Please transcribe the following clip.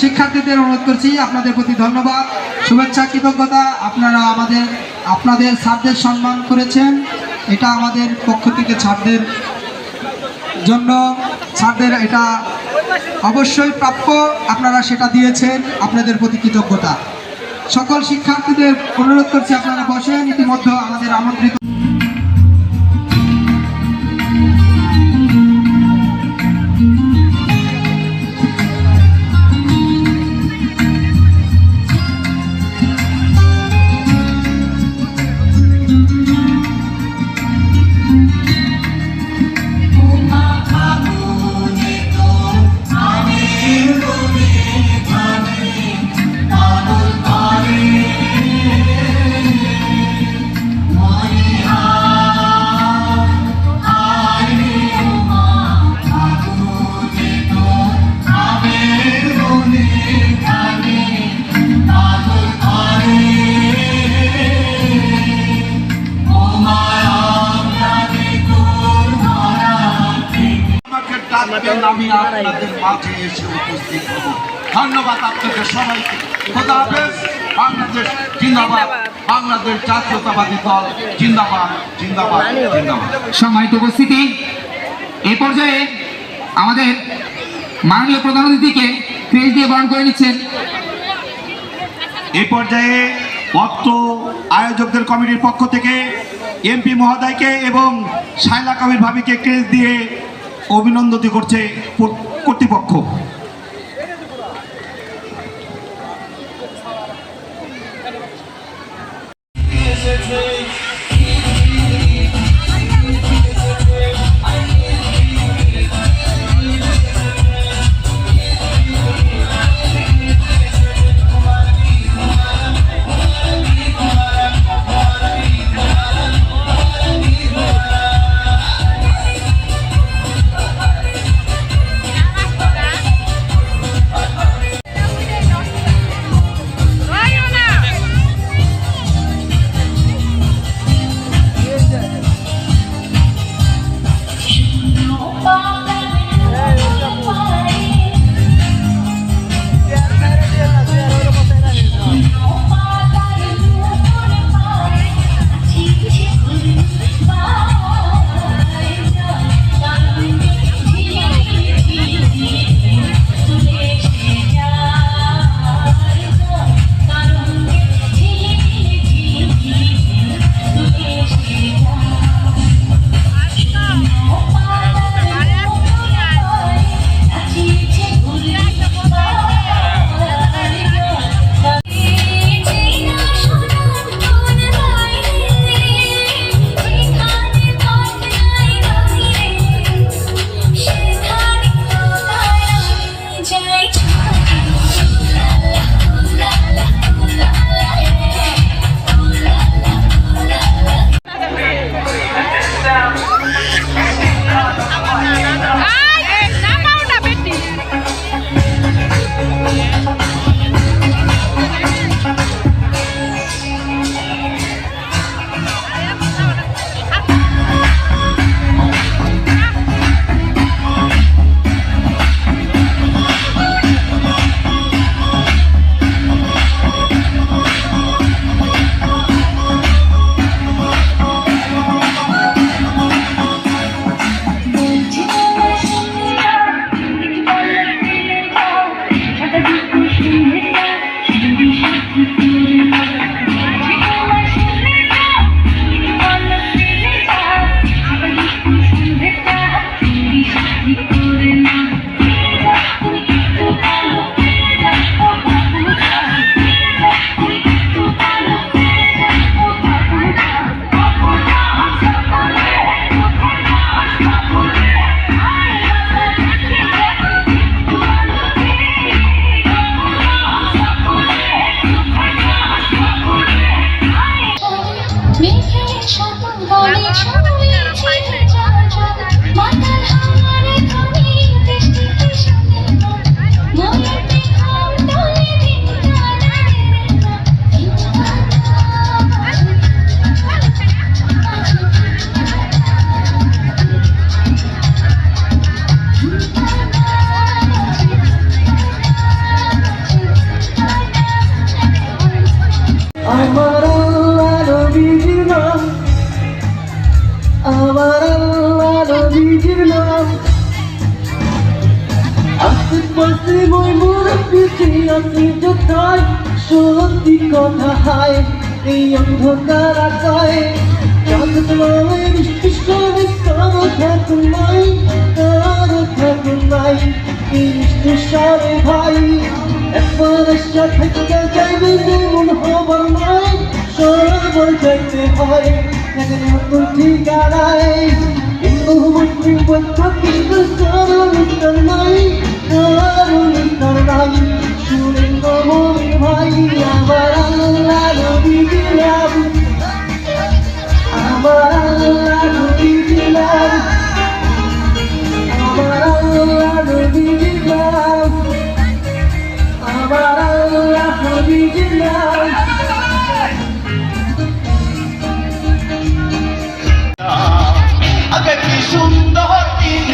শিক্ষার্থীদের অনুরোধ করছি, আপনাদের প্রতি ধন্যবাদ, শুভেচ্ছা, কৃতজ্ঞতা। আপনারা আপনাদের স্যারদের সম্মান করেছেন, এটা আমাদের পক্ষ থেকে স্যারদের জন্য, স্যারদের এটা অবশ্যই প্রাপ্য, আপনারা সেটা দিয়েছেন, আপনাদের প্রতি কৃতজ্ঞতা। সকল শিক্ষার্থীদের অনুরোধ করছি আপনারা বসেন। ইতিমধ্যে আমাদের আমন্ত্রিত আমি আপনাদের মাঝে এসে উপস্থিত হব। ধন্যবাদ আপনাদের সবাইকে। খোদা হাফেজ। বাংলাদেশ জিন্দাবাদ, বাংলাদেশ জাতীয়তাবাদী দল জিন্দাবাদ, জিন্দাবাদ, জিন্দাবাদ। সম্মানিত উপস্থিতি, এই পর্যায়ে আমাদের মাননীয় প্রধান অতিথিকে ক্রেস্ট দিয়ে বরণ করে নিচ্ছেন। এই পর্যায়ে অত্র আয়োজকদের কমিটির পক্ষ থেকে এমপি মহোদয়কে এবং শায়লা কামিল ভাবিকে ক্রেস্ট দিয়ে অভিনন্দন করছে কর্তৃপক্ষ। মুসলিমই মুরব্বী আছে যথায় সত্যি কথা হয় এই অন্ধকার আকায় চাঁদ নামে নিষ্ঠিসরে কারো থাকুন নাই কারো থাকুন নাই এই নিষ্ঠিসরে ভাই একবার সাথে যাইবে যেমন হবার নাই সরবর যাইতে হয় এক নতুন ঠিকানায় হিন্দু মুসলিম বৈধ কিন্তু কারণ নাই কারণ নাই শুনেন গমন ভাই আমার আল্লাহ নবী দিলাম আমার আল্লাহ নবী দিলাম আমার আল্লাহ নবী দিলাম আমার আল্লাহ নবী দিলাম আগে কি সুন্দর দিন